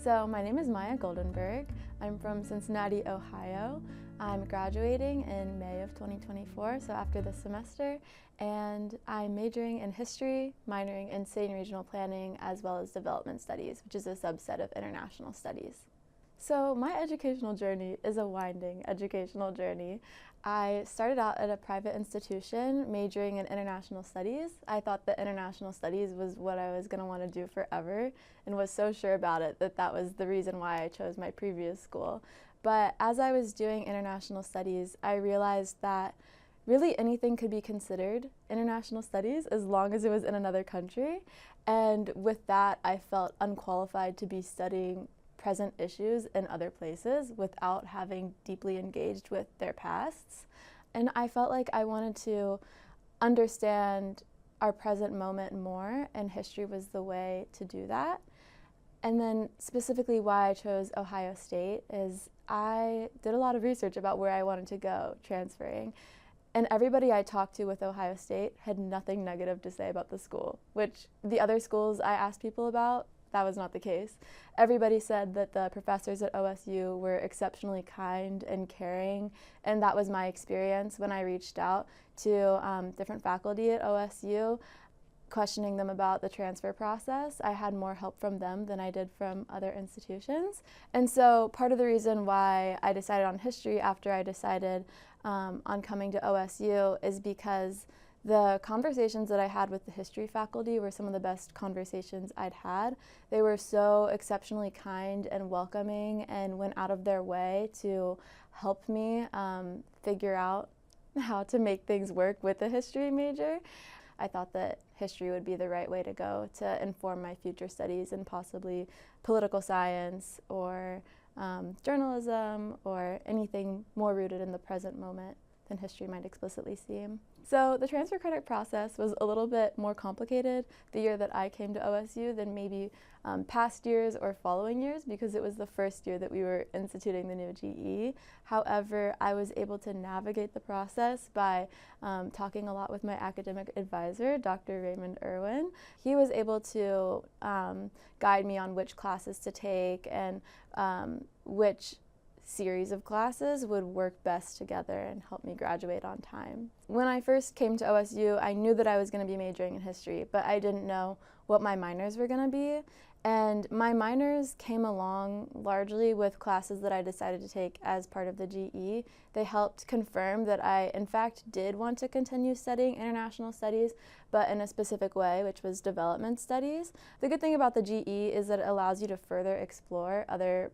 So my name is Maya Goldenberg. I'm from Cincinnati, Ohio. I'm graduating in May of 2024, so after this semester, and I'm majoring in history, minoring in city and regional planning, as well as development studies, which is a subset of international studies. So my educational journey is a winding educational journey. I started out at a private institution majoring in international studies. I thought that international studies was what I was going to want to do forever and was so sure about it that that was the reason why I chose my previous school. But as I was doing international studies, I realized that really anything could be considered international studies as long as it was in another country. And with that, I felt unqualified to be studying present issues in other places without having deeply engaged with their pasts. And I felt like I wanted to understand our present moment more, and history was the way to do that. And then specifically why I chose Ohio State is I did a lot of research about where I wanted to go transferring. And everybody I talked to with Ohio State had nothing negative to say about the school, which the other schools I asked people about, that was not the case. Everybody said that the professors at OSU were exceptionally kind and caring, and that was my experience when I reached out to different faculty at OSU, questioning them about the transfer process. I had more help from them than I did from other institutions. And so part of the reason why I decided on history after I decided on coming to OSU is because the conversations that I had with the history faculty were some of the best conversations I'd had. They were so exceptionally kind and welcoming and went out of their way to help me figure out how to make things work with a history major. I thought that history would be the right way to go to inform my future studies in possibly political science or journalism or anything more rooted in the present moment than history might explicitly seem. So the transfer credit process was a little bit more complicated the year that I came to OSU than maybe past years or following years, because it was the first year that we were instituting the new GE. However, I was able to navigate the process by talking a lot with my academic advisor, Dr. Raymond Irwin. He was able to guide me on which classes to take and which series of classes would work best together and help me graduate on time. When I first came to OSU, I knew that I was going to be majoring in history, but I didn't know what my minors were going to be. And my minors came along largely with classes that I decided to take as part of the GE. They helped confirm that I, in fact, did want to continue studying international studies, but in a specific way, which was development studies. The good thing about the GE is that it allows you to further explore other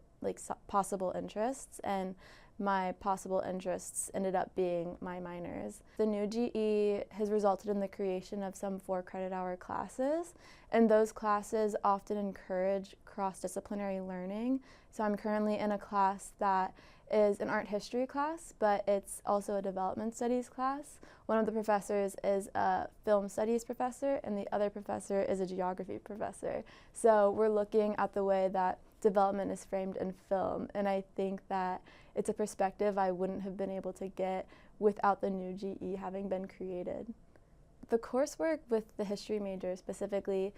possible interests, and my possible interests ended up being my minors. The new GE has resulted in the creation of some 4 credit hour classes, and those classes often encourage cross-disciplinary learning. So I'm currently in a class that is an art history class, but it's also a development studies class. One of the professors is a film studies professor, and the other professor is a geography professor. So we're looking at the way that development is framed in film, and I think that it's a perspective I wouldn't have been able to get without the new GE having been created. The coursework with the history major specifically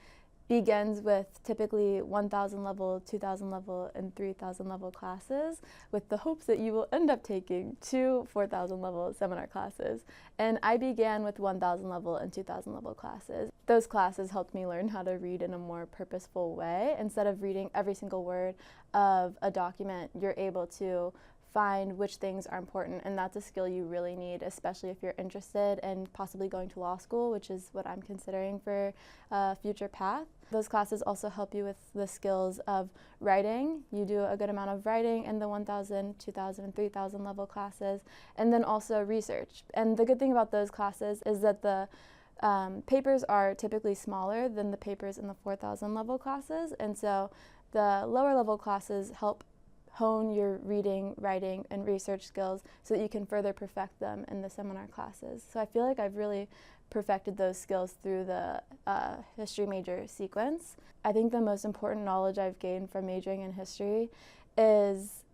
begins with typically 1,000 level, 2,000 level, and 3,000 level classes, with the hopes that you will end up taking 2 4,000 level seminar classes. And I began with 1,000 level and 2,000 level classes. Those classes helped me learn how to read in a more purposeful way. Instead of reading every single word of a document, you're able to find which things are important, and that's a skill you really need, especially if you're interested in possibly going to law school, which is what I'm considering for a future path. Those classes also help you with the skills of writing. You do a good amount of writing in the 1,000, 2,000, and 3,000 level classes, and then also research. And the good thing about those classes is that the papers are typically smaller than the papers in the 4,000 level classes, and so the lower level classes help hone your reading, writing, and research skills so that you can further perfect them in the seminar classes. So I feel like I've really perfected those skills through the history major sequence. I think the most important knowledge I've gained from majoring in history is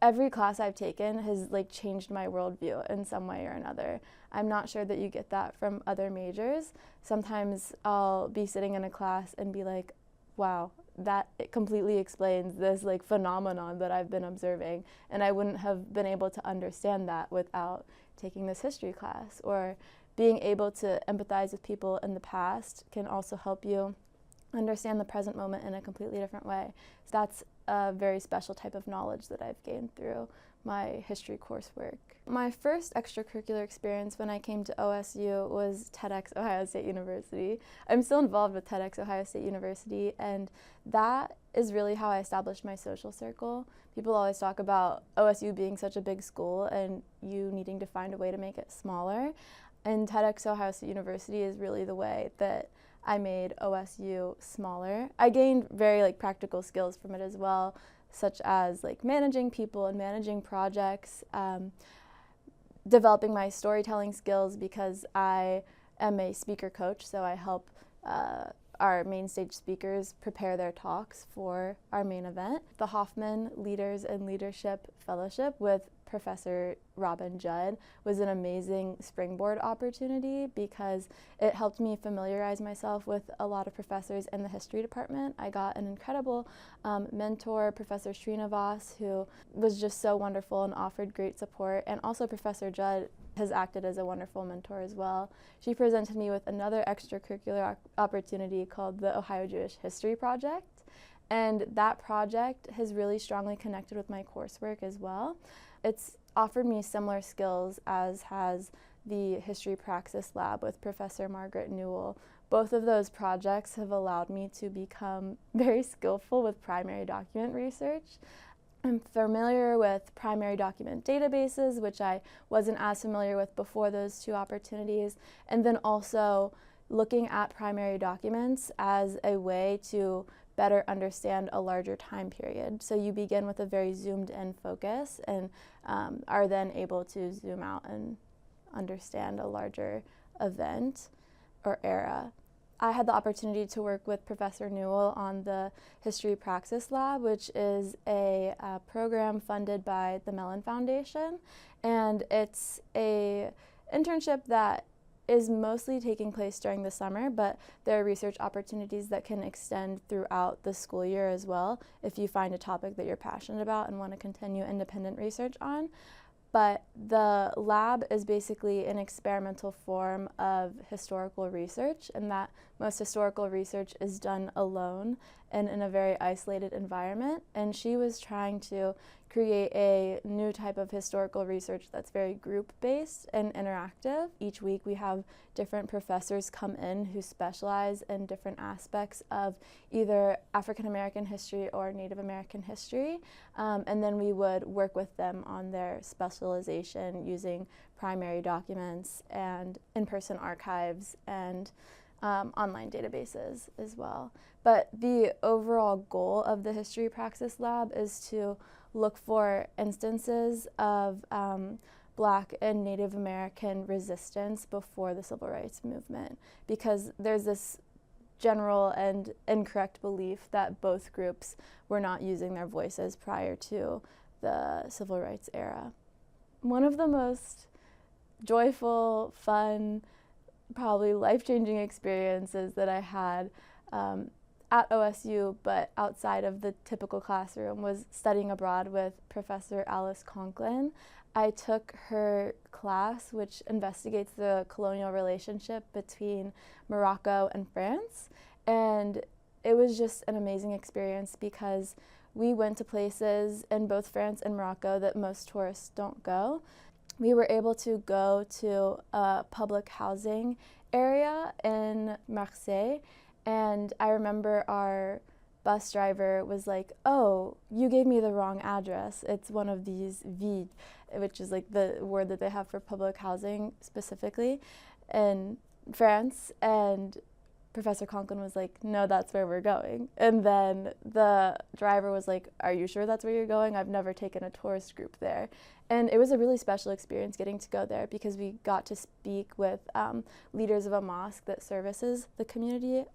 every class I've taken has changed my worldview in some way or another. I'm not sure that you get that from other majors. Sometimes I'll be sitting in a class and be like, wow, that it completely explains this like phenomenon that I've been observing, and I wouldn't have been able to understand that without taking this history class. Or being able to empathize with people in the past can also help you understand the present moment in a completely different way. So that's a very special type of knowledge that I've gained through my history coursework. My first extracurricular experience when I came to OSU was TEDx Ohio State University. I'm still involved with TEDx Ohio State University, and that is really how I established my social circle. People always talk about OSU being such a big school and you needing to find a way to make it smaller. And TEDx Ohio State University is really the way that I made OSU smaller. I gained very practical skills from it as well, such as managing people and managing projects, developing my storytelling skills because I am a speaker coach, so I help our main stage speakers prepare their talks for our main event. The Hoffman Leaders and Leadership Fellowship with Professor Robin Judd was an amazing springboard opportunity because it helped me familiarize myself with a lot of professors in the history department. I got an incredible mentor, Professor Srinivas, who was just so wonderful and offered great support, and also Professor Judd has acted as a wonderful mentor as well. She presented me with another extracurricular opportunity called the Ohio Jewish History Project, and that project has really strongly connected with my coursework as well. It's offered me similar skills as has the History Praxis Lab with Professor Margaret Newell. Both of those projects have allowed me to become very skillful with primary document research. I'm familiar with primary document databases, which I wasn't as familiar with before those two opportunities, and then also looking at primary documents as a way to better understand a larger time period. So you begin with a very zoomed in focus and are then able to zoom out and understand a larger event or era. I had the opportunity to work with Professor Newell on the History Praxis Lab, which is a program funded by the Mellon Foundation, and it's a internship that is mostly taking place during the summer, but there are research opportunities that can extend throughout the school year as well if you find a topic that you're passionate about and want to continue independent research on. But the lab is basically an experimental form of historical research, and that most historical research is done alone and in a very isolated environment. And she was trying to create a new type of historical research that's very group-based and interactive. Each week we have different professors come in who specialize in different aspects of either African American history or Native American history, and then we would work with them on their specialization using primary documents and in-person archives and online databases as well. But the overall goal of the History Praxis Lab is to look for instances of Black and Native American resistance before the Civil Rights Movement, because there's this general and incorrect belief that both groups were not using their voices prior to the Civil Rights era. One of the most joyful, fun, probably life-changing experiences that I had at OSU, but outside of the typical classroom, was studying abroad with Professor Alice Conklin. I took her class, which investigates the colonial relationship between Morocco and France, and it was just an amazing experience because we went to places in both France and Morocco that most tourists don't go. We were able to go to a public housing area in Marseille, and I remember our bus driver was like, "Oh, you gave me the wrong address. It's one of these villes," which is the word that they have for public housing specifically in France. And Professor Conklin was like, "No, that's where we're going." And then the driver was like, "Are you sure that's where you're going? I've never taken a tourist group there." And it was a really special experience getting to go there because we got to speak with leaders of a mosque that services the community,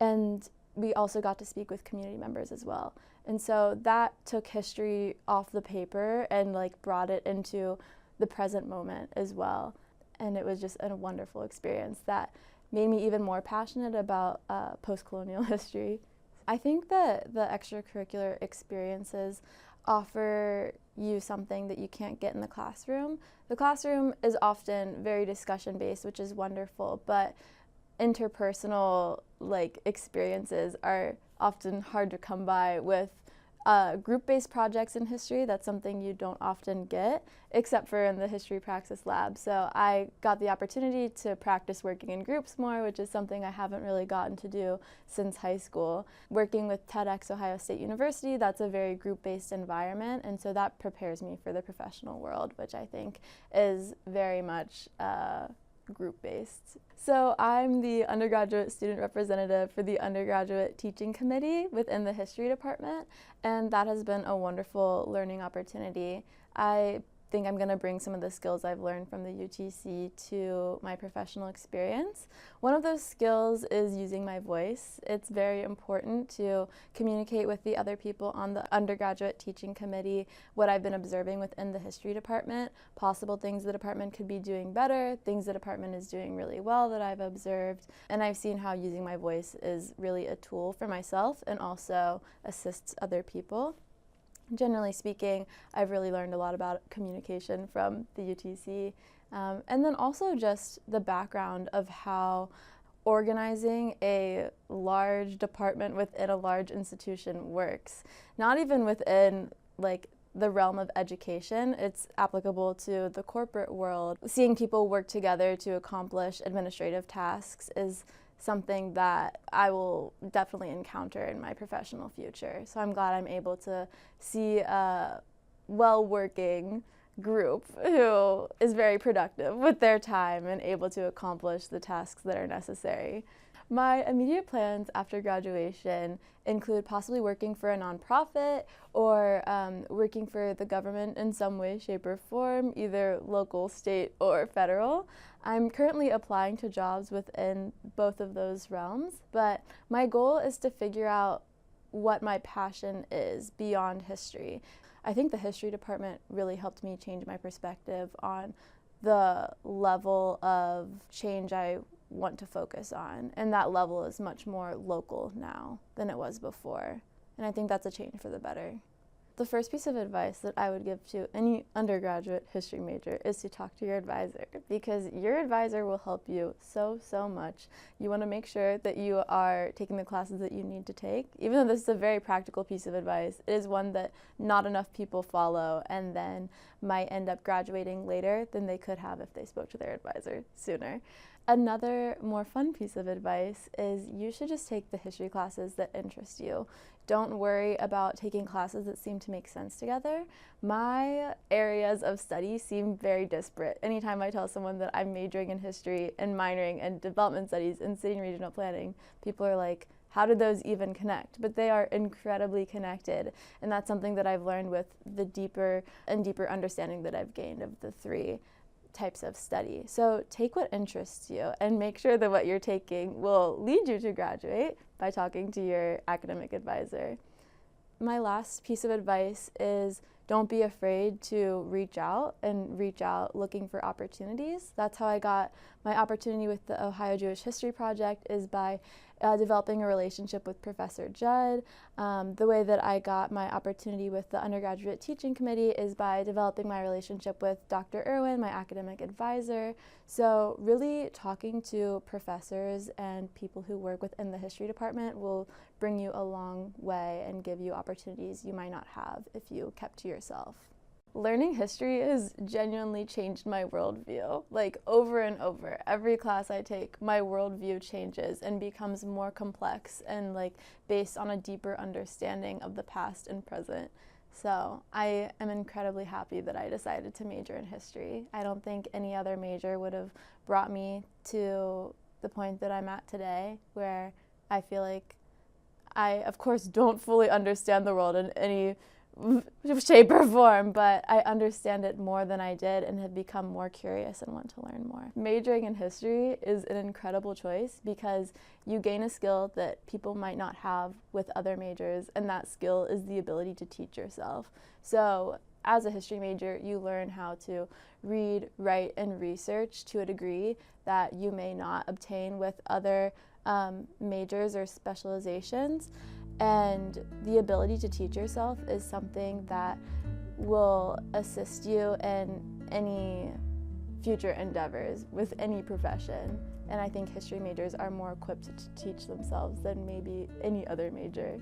and we also got to speak with community members as well. And so that took history off the paper and brought it into the present moment as well. And it was just a wonderful experience that made me even more passionate about post-colonial history. I think that the extracurricular experiences offer you something that you can't get in the classroom. The classroom is often very discussion-based, which is wonderful, but interpersonal experiences are often hard to come by with group-based projects in history. That's something you don't often get, except for in the History Praxis Lab. So I got the opportunity to practice working in groups more, which is something I haven't really gotten to do since high school. Working with TEDx Ohio State University, that's a very group-based environment, and so that prepares me for the professional world, which I think is very much group-based. So I'm the undergraduate student representative for the undergraduate teaching committee within the history department, and that has been a wonderful learning opportunity. I think I'm going to bring some of the skills I've learned from the UTC to my professional experience. One of those skills is using my voice. It's very important to communicate with the other people on the undergraduate teaching committee what I've been observing within the history department, possible things the department could be doing better, things the department is doing really well that I've observed, and I've seen how using my voice is really a tool for myself and also assists other people. Generally speaking, I've really learned a lot about communication from the UTC, and then also just the background of how organizing a large department within a large institution works. Not even within the realm of education, it's applicable to the corporate world. Seeing people work together to accomplish administrative tasks is something that I will definitely encounter in my professional future. So I'm glad I'm able to see a well-working group who is very productive with their time and able to accomplish the tasks that are necessary. My immediate plans after graduation include possibly working for a nonprofit or working for the government in some way, shape, or form, either local, state, or federal. I'm currently applying to jobs within both of those realms, but my goal is to figure out what my passion is beyond history. I think the history department really helped me change my perspective on the level of change I want to focus on, and that level is much more local now than it was before, and I think that's a change for the better. The first piece of advice that I would give to any undergraduate history major is to talk to your advisor, because your advisor will help you so much. You want to make sure that you are taking the classes that you need to take. Even though this is a very practical piece of advice, it is one that not enough people follow and then might end up graduating later than they could have if they spoke to their advisor sooner. Another more fun piece of advice is you should just take the history classes that interest you. Don't worry about taking classes that seem to make sense together. My areas of study seem very disparate. Anytime I tell someone that I'm majoring in history and minoring in development studies and city and regional planning, people are like, how did those even connect? But they are incredibly connected, and that's something that I've learned with the deeper and deeper understanding that I've gained of the three types of study. So take what interests you and make sure that what you're taking will lead you to graduate by talking to your academic advisor. My last piece of advice is don't be afraid to reach out looking for opportunities. That's how I got my opportunity with the Ohio Jewish History Project, is by developing a relationship with Professor Judd. The way that I got my opportunity with the undergraduate teaching committee is by developing my relationship with Dr. Irwin, my academic advisor. So really talking to professors and people who work within the history department will bring you a long way and give you opportunities you might not have if you kept to yourself. Learning history has genuinely changed my worldview, over and over. Every class I take, my worldview changes and becomes more complex and based on a deeper understanding of the past and present. So I am incredibly happy that I decided to major in history. I don't think any other major would have brought me to the point that I'm at today, where I feel like I, of course, don't fully understand the world in any shape or form, but I understand it more than I did and have become more curious and want to learn more. Majoring in history is an incredible choice because you gain a skill that people might not have with other majors, and that skill is the ability to teach yourself. So as a history major, you learn how to read, write, and research to a degree that you may not obtain with other majors or specializations. And the ability to teach yourself is something that will assist you in any future endeavors with any profession. And I think history majors are more equipped to teach themselves than maybe any other major.